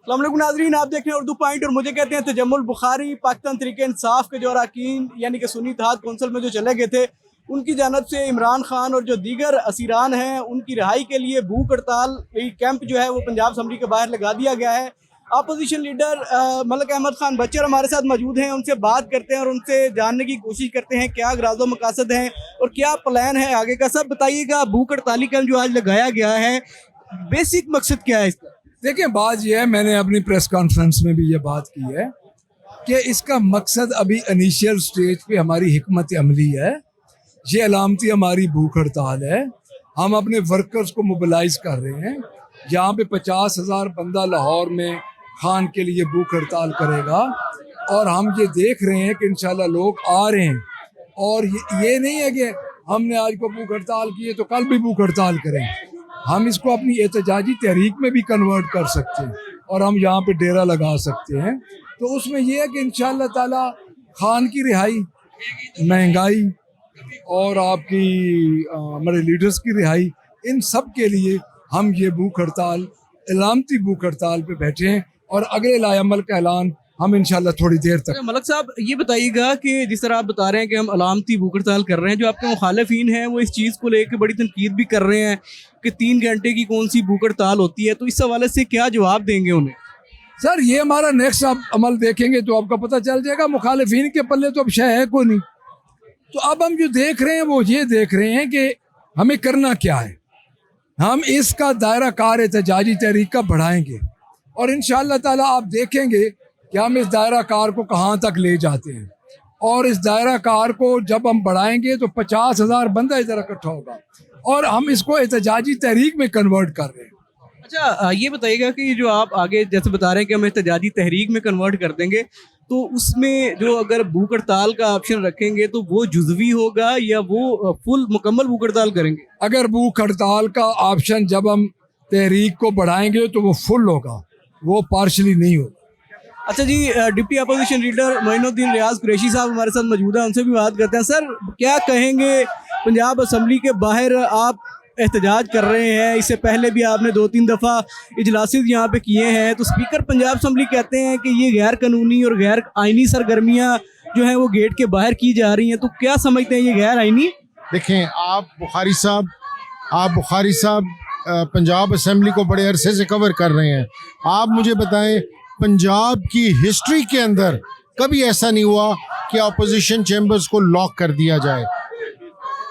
अस्सलाम वालेकुम नाज़रीन, आप देख रहे हैं उर्दू पॉइंट और मुझे कहते हैं तजम्मुल बुखारी। पाकिस्तान तहरीक इंसाफ के जो अरकान यानी कि सुन्नी इत्तेहाद कौंसिल में जो चले गए थे, उनकी जानब से इमरान खान और जो दीगर असीरान हैं उनकी रिहाई के लिए भूख हड़ताल कैंप जो है वो पंजाब असम्बली के बाहर लगा दिया गया है। अपोजिशन लीडर मलिक अहमद खान बच्चर हमारे साथ मौजूद हैं, उनसे बात करते हैं और उनसे जानने की कोशिश करते हैं क्या अगराज़ मकासद हैं और क्या प्लान है आगे का। सब बताइएगा, भूख हड़ताली कैंप जो आज लगाया गया है, बेसिक मकसद क्या है इसका? देखिए, बात यह है, मैंने अपनी प्रेस कॉन्फ्रेंस में भी ये बात की है कि इसका मकसद अभी इनिशियल स्टेज पे हमारी हिकमत अमली है। ये अलामती हमारी भूख हड़ताल है। हम अपने वर्कर्स को मोबिलाइज कर रहे हैं। जहाँ पे 50,000 बंदा लाहौर में खान के लिए भूख हड़ताल करेगा और हम ये देख रहे हैं कि इंशाल्लाह लोग आ रहे हैं। और ये नहीं है कि हमने आज को भूख हड़ताल की है तो कल भी भूख हड़ताल करें। हम इसको अपनी एहतजाजी तहरीक में भी कन्वर्ट कर सकते हैं और हम यहाँ पे डेरा लगा सकते हैं। तो उसमें यह है कि इंशाअल्लाह ताला खान की रिहाई, महंगाई और आपकी हमारे लीडर्स की रिहाई, इन सब के लिए हम ये भूख हड़ताल, इलामती भूख हड़ताल पे बैठे हैं और अगले लाएअमल का ऐलान हम इंशाल्लाह थोड़ी देर तक। मलक साहब, ये बताइएगा कि जिस तरह आप बता रहे हैं कि हम अलामती भूख हड़ताल कर रहे हैं, जो आपके मुखालिफिन हैं वो इस चीज़ को लेकर बड़ी तनकीद भी कर रहे हैं कि 3 घंटे की कौन सी भूख हड़ताल होती है, तो इस हवाले से क्या जवाब देंगे उन्हें? सर, ये हमारा नेक्स्ट आप अमल देखेंगे तो आपका पता चल जाएगा। मुखालिफिन के पल्ले तो अब शय है कोई नहीं। तो अब हम जो देख रहे हैं वो ये देख रहे हैं कि हमें करना क्या है। हम इसका दायरा कार एहतजाजी तहरीक का बढ़ाएंगे और इंशाअल्लाह ताला आप देखेंगे कि हम इस दायरा कार को कहाँ तक ले जाते हैं। और इस दायरा कार को जब हम बढ़ाएंगे तो 50,000 बंदा इधर इकट्ठा होगा और हम इसको एहतजाजी तहरीक में कन्वर्ट कर रहे हैं। अच्छा, ये बताइएगा कि जो आप आगे जैसे बता रहे हैं कि हम एहतजाजी तहरीक में कन्वर्ट कर देंगे, तो उसमें जो अगर भूख हड़ताल का ऑप्शन रखेंगे तो वो जुज़वी होगा या वो फुल मुकम्मल भूख हड़ताल करेंगे? अगर भूख हड़ताल का ऑप्शन जब हम तहरीक को बढ़ाएंगे तो वो फुल होगा, वो पार्शली नहीं होगा। अच्छा जी, डिप्टी अपोजिशन लीडर मोइनुद्दीन रियाज कुरैशी साहब हमारे साथ मौजूद हैं, उनसे भी बात करते हैं। सर, क्या कहेंगे, पंजाब असम्बली के बाहर आप एहतजाज कर रहे हैं, इससे पहले भी आपने 2-3 दफ़ा इजलास यहाँ पे किए हैं, तो स्पीकर पंजाब असम्बली कहते हैं कि ये गैर कानूनी और गैर आइनी सरगर्मियाँ जो हैं वो गेट के बाहर की जा रही हैं, तो क्या समझते हैं ये गैर आइनी? देखें, आप बुखारी साहब पंजाब असम्बली को बड़े अरसे से कवर कर रहे हैं। आप मुझे बताएं, पंजाब की हिस्ट्री के अंदर कभी ऐसा नहीं हुआ कि अपोजिशन चैम्बर्स को लॉक कर दिया जाए।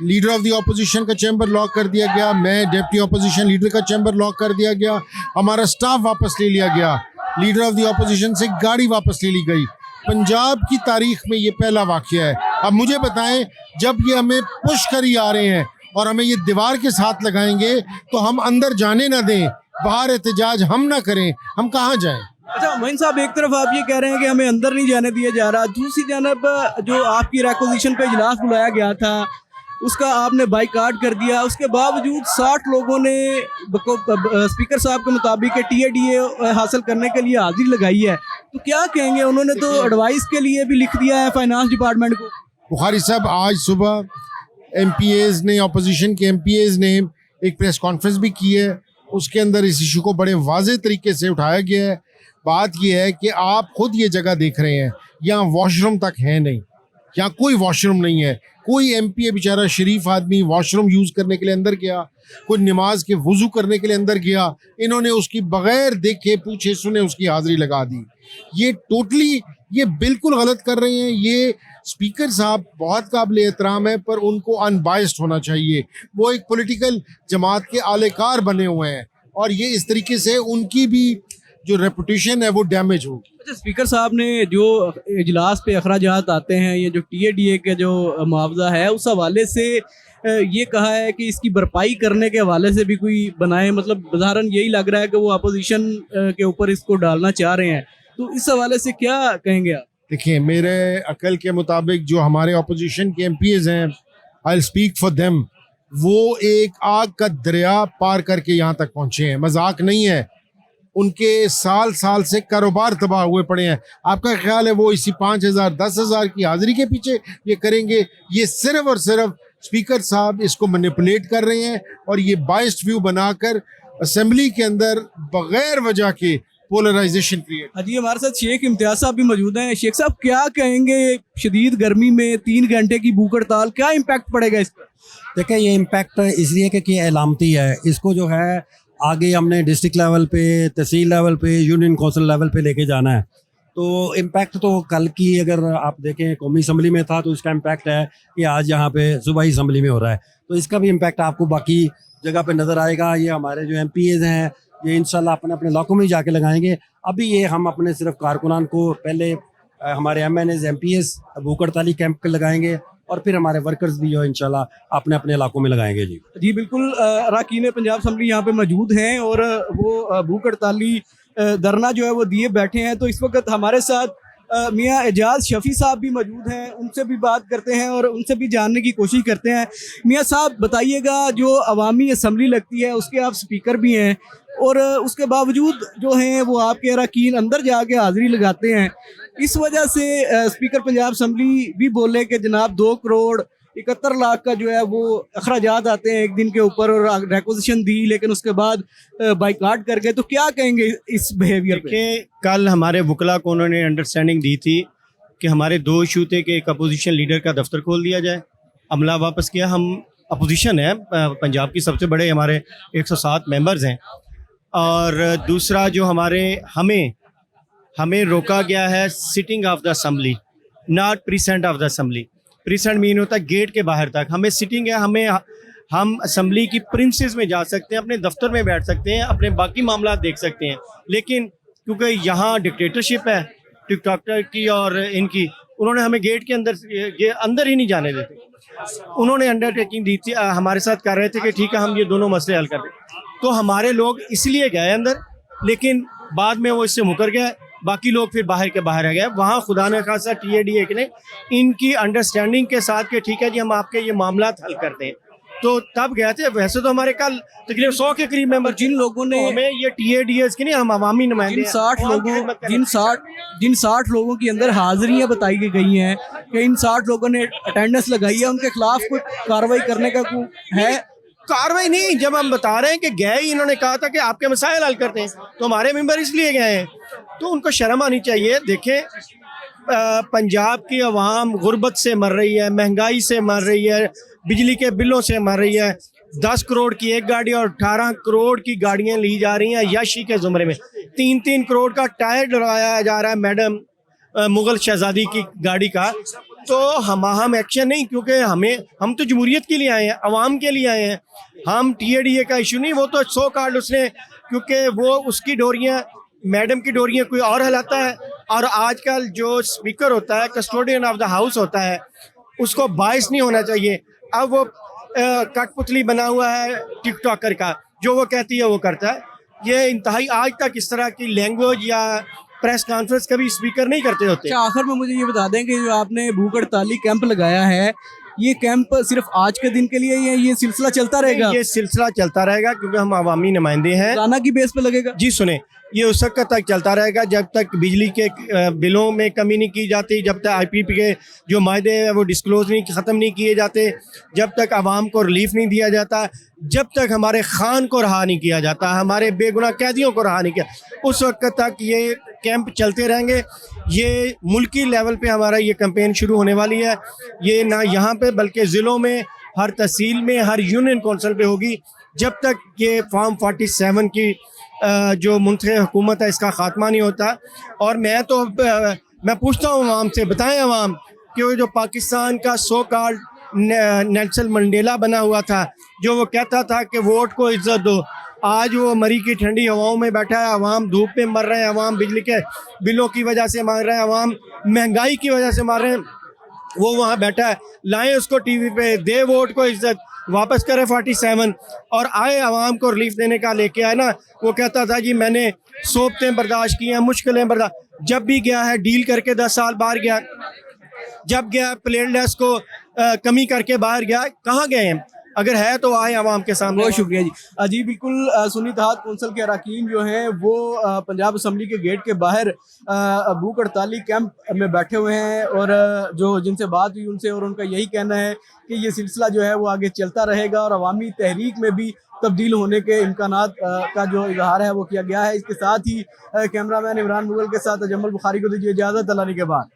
लीडर ऑफ द अपोजिशन का चैम्बर लॉक कर दिया गया, मैं डिप्टी अपोजिशन लीडर का चैम्बर लॉक कर दिया गया, हमारा स्टाफ वापस ले लिया गया, लीडर ऑफ द अपोजिशन से गाड़ी वापस ले ली गई। पंजाब की तारीख में ये पहला वाक़या है। अब मुझे बताएं, जब ये हमें पुश करी आ रहे हैं और हमें ये दीवार के साथ लगाएंगे तो हम अंदर जाने ना दें, बाहर एहतजाज हम ना करें, हम कहाँ जाएं? अच्छा मोइन साहब, एक तरफ आप ये कह रहे हैं कि हमें अंदर नहीं जाने दिया जा रहा, दूसरी जानब जो आपकी रिक्वेजिशन पे इजलास बुलाया गया था उसका आपने बाइकाट कर दिया, उसके बावजूद 60 लोगों ने स्पीकर साहब के मुताबिक TADA हासिल करने के लिए हाजिरी लगाई है, तो क्या कहेंगे? उन्होंने तो एडवाइस के लिए भी लिख दिया है फाइनेंस डिपार्टमेंट को। बुखारी साहब, आज सुबह MPAs ने, अपोजिशन के MPAs ने एक प्रेस कॉन्फ्रेंस भी की है, उसके अंदर इस इशू को बड़े वाज़े तरीके से उठाया गया है। बात यह है कि आप खुद ये जगह देख रहे हैं, यहाँ वॉशरूम तक है नहीं, यहाँ कोई वॉशरूम नहीं है। कोई MPA बेचारा शरीफ आदमी वॉशरूम यूज़ करने के लिए अंदर गया, कोई नमाज के वुज़ू करने के लिए अंदर गया, इन्होंने उसकी बग़ैर देखे पूछे सुने उसकी हाज़िरी लगा दी। ये बिल्कुल गलत कर रहे हैं। ये स्पीकर साहब बहुत काबिल एहतराम है, पर उनको अनबाइस्ड होना चाहिए। वो एक पॉलिटिकल जमात के आलेकार बने हुए हैं और ये इस तरीके से उनकी भी जो रेपुटेशन है वो डैमेज होगी। अच्छा, स्पीकर साहब ने जो इजलास पे अखराजात आते हैं, ये जो TADA के जो मुआवजा है उस हवाले से ये कहा है कि इसकी भरपाई करने के हवाले से भी कोई बनाए, मतलब बज़ाहरन यही लग रहा है कि वो अपोजिशन के ऊपर इसको डालना चाह रहे हैं, तो इस हवाले से क्या कहेंगे आप? देखिए, मेरे अकल के मुताबिक जो हमारे अपोजिशन के MPAs हैं, I will speak for them, वो एक आग का दरिया पार करके यहाँ तक पहुँचे हैं, मजाक नहीं है। उनके साल से कारोबार तबाह हुए पड़े हैं। आपका ख्याल है वो इसी 5,000 10,000 की हाजिरी के पीछे ये करेंगे? ये सिर्फ और सिर्फ स्पीकर साहब इसको मैनिपुलेट कर रहे हैं और ये बाइस्ड व्यू बनाकर असेंबली के अंदर बगैर वजह के पोलराइजेशन क्रिएट। जी हमारे साथ शेख इम्तियाज साहब भी मौजूद हैं। शेख साहब क्या कहेंगे, शदीद गर्मी में 3 घंटे की भूख हड़ताल, क्या इम्पैक्ट पड़ेगा इस पर? देखिए ये इम्पैक्ट इसलिए कि एलामती है, इसको जो है आगे हमने डिस्ट्रिक्ट लेवल पे, तहसील लेवल पे, यूनियन कौंसिल लेवल पे लेके जाना है। तो इम्पैक्ट तो कल की अगर आप देखें कौमी असम्बली में था तो इसका इम्पैक्ट है कि आज यहाँ पे सूबाई असम्बली में हो रहा है, तो इसका भी इम्पैक्ट आपको बाकी जगह पे नज़र आएगा। ये हमारे जो MPAs हैं ये इंशाल्लाह अपने अपने इलाकों में जाके लगाएंगे। अभी ये हम अपने सिर्फ कारकुनान को पहले हमारे MNAs MPAs भूख हड़ताली कैंप पे लगाएंगे और फिर हमारे वर्कर्स भी जो इंशाल्लाह अपने अपने इलाकों में लगाएंगे। जी बिल्कुल, अरकान पंजाब असम्बली यहाँ पे मौजूद हैं और वो भूख हड़ताली धरना जो है वो दिए बैठे हैं। तो इस वक्त हमारे साथ मियाँ एजाज शफी साहब भी मौजूद हैं, उनसे भी बात करते हैं और उनसे भी जानने की कोशिश करते हैं। मियाँ साहब बताइएगा, जो अवामी असम्बली लगती है उसके आप स्पीकर भी हैं और उसके बावजूद जो हैं वो आपके अरकान अंदर जाके हाज़िरी लगाते हैं। इस वजह से स्पीकर पंजाब असम्बली भी बोले कि जनाब 2 करोड़ 71 लाख का जो है वो अखराजात आते हैं एक दिन के ऊपर, और रेक्विजिशन दी लेकिन उसके बाद बाइकाट कर गए। तो क्या कहेंगे इस बिहेवियर पे? कल हमारे वकला को उन्होंने अंडरस्टैंडिंग दी थी कि हमारे 2 इशू थे कि एक अपोजिशन लीडर का दफ्तर खोल दिया जाए, अमला वापस किया। हम अपोजिशन है, पंजाब की सबसे बड़े हमारे 107 मेंबर्स हैं, और दूसरा जो हमें रोका गया है sitting of the assembly, not precinct of the assembly. Precinct mean होता है गेट के बाहर तक, हमें सिटिंग है, हम असम्बली की प्रिंसेस में जा सकते हैं, अपने दफ्तर में बैठ सकते हैं, अपने बाकी मामला देख सकते हैं। लेकिन क्योंकि यहाँ डिक्टेटरशिप है टिकटॉकर की और इनकी, उन्होंने हमें गेट के अंदर ही नहीं जाने देते। उन्होंने अंडरटेकिंग दी थी, हमारे साथ कर रहे थे कि ठीक है हम ये दोनों मसले हल कर दें, तो हमारे लोग इसलिए गए अंदर, लेकिन बाद में वो इससे मुकर गए। बाकी लोग फिर बाहर के बाहर रह गए। वहाँ खुदा ने खासा TADA ने इनकी अंडरस्टैंडिंग के साथ कि ठीक है जी हम आपके ये मामला हल करते हैं, तो तब गए थे। वैसे तो हमारे कल तकरीबन 100 के करीब मेंबर, जिन लोगों ने हमें ये TADS की नहीं, हम अवामी नुमाइंदे जिन 60 लोगों के अंदर हाजिरियां बताई गई हैं कि इन 60 लोगों ने अटेंडेंस लगाई है, उनके खिलाफ कोई कार्रवाई करने का कोई है? कार्रवाई नहीं, जब हम बता रहे हैं कि गए, इन्होंने कहा था कि आपके मसाइल हल करते हैं, तो हमारे मेंबर इसलिए गए हैं, तो उनको शर्म आनी चाहिए। देखें पंजाब की अवाम गुर्बत से मर रही है, महंगाई से मर रही है, बिजली के बिलों से मर रही है। 10 करोड़ की एक गाड़ी और 18 करोड़ की गाड़ियां ली जा रही हैं याशी के जुमरे में। 3-3 करोड़ का टायर डलवाया जा रहा है मैडम मुगल शहजादी की गाड़ी का। तो हम एक्शन नहीं, क्योंकि हम तो जमहूरियत के लिए आए हैं, अवाम के लिए आए हैं। हम TADA का इशू नहीं, वो तो 100 कार्ड उसने, क्योंकि वो उसकी डोरियाँ, मैडम की डोरियाँ कोई और हिलाता है। और आजकल जो स्पीकर होता है, कस्टोडियन ऑफ द हाउस होता है, उसको बाइस नहीं होना चाहिए। अब वो कठपुतली बना हुआ है टिकटॉकर का, जो वो कहती है वो करता है। ये इंतहाई, आज तक इस तरह की लैंग्वेज या प्रेस कॉन्फ्रेंस कभी स्पीकर नहीं करते होते। आखिर में मुझे ये बता दें कि जो आपने भूख हड़ताली कैंप लगाया है, ये कैंप सिर्फ आज के दिन के लिए है, ये सिलसिला चलता रहेगा? ये सिलसिला चलता रहेगा, क्योंकि हम अवामी नुमाइंदे हैं। रोजाना की बेस पे लगेगा? जी सुने, ये उस वक्त तक चलता रहेगा जब तक बिजली के बिलों में कमी नहीं की जाती, जब तक IPP के जो मायदे हैं वो डिस्क्लोज नहीं, ख़त्म नहीं किए जाते, जब तक आवाम को रिलीफ नहीं दिया जाता, जब तक हमारे खान को रहा नहीं किया जाता, हमारे बेगुनाह कैदियों को रहा नहीं किया, उस वक्त तक ये कैंप चलते रहेंगे। ये मुल्की लेवल पे हमारा ये कैंपेन शुरू होने वाली है। ये ना यहाँ पे बल्कि ज़िलों में, हर तहसील में, हर यूनियन कौंसिल पे होगी, जब तक ये फॉर्म 47 की जो मुंतखब हुकूमत है इसका खात्मा नहीं होता। और मैं पूछता हूँ आवाम से, बताएं आवाम कि वो जो पाकिस्तान का सो कॉल्ड नेल्सन मंडेला बना हुआ था, जो वो कहता था कि वोट को इज्जत दो, आज वो मरी की ठंडी हवाओं में बैठा है। अवाम धूप में मर रहे हैं, अवाम बिजली के बिलों की वजह से मर रहे हैं, अवाम महंगाई की वजह से मर रहे हैं। वो वहाँ बैठा है, लाएं उसको TV पे, दे वोट को इज्जत, वापस करे 47 और आए आवाम को रिलीफ देने का लेके आए ना। वो कहता था जी मैंने सोबतें बर्दाश्त की हैं, मुश्किलें बर्दाश्त। जब भी गया है डील करके 10 साल बाहर गया, जब गया प्लेन लेस को कमी करके बाहर गया, कहाँ गए हैं? अगर है तो आए आवाम के सामने। बहुत शुक्रिया जी। जी बिल्कुल, सुन्नी इत्तेहाद कौंसिल के अरकान जो हैं वो पंजाब असम्बली के गेट के बाहर भूख हड़ताली कैंप में बैठे हुए हैं और जो जिनसे बात हुई उनसे, और उनका यही कहना है कि ये सिलसिला जो है वो आगे चलता रहेगा और अवामी तहरीक में भी तब्दील होने के इम्कानात का जो इजहार है वो किया गया है। इसके साथ ही कैमरामैन इमरान मुगल के साथ तजम्मुल बुखारी को दीजिए इजाज़त। अल्लाह के बाद।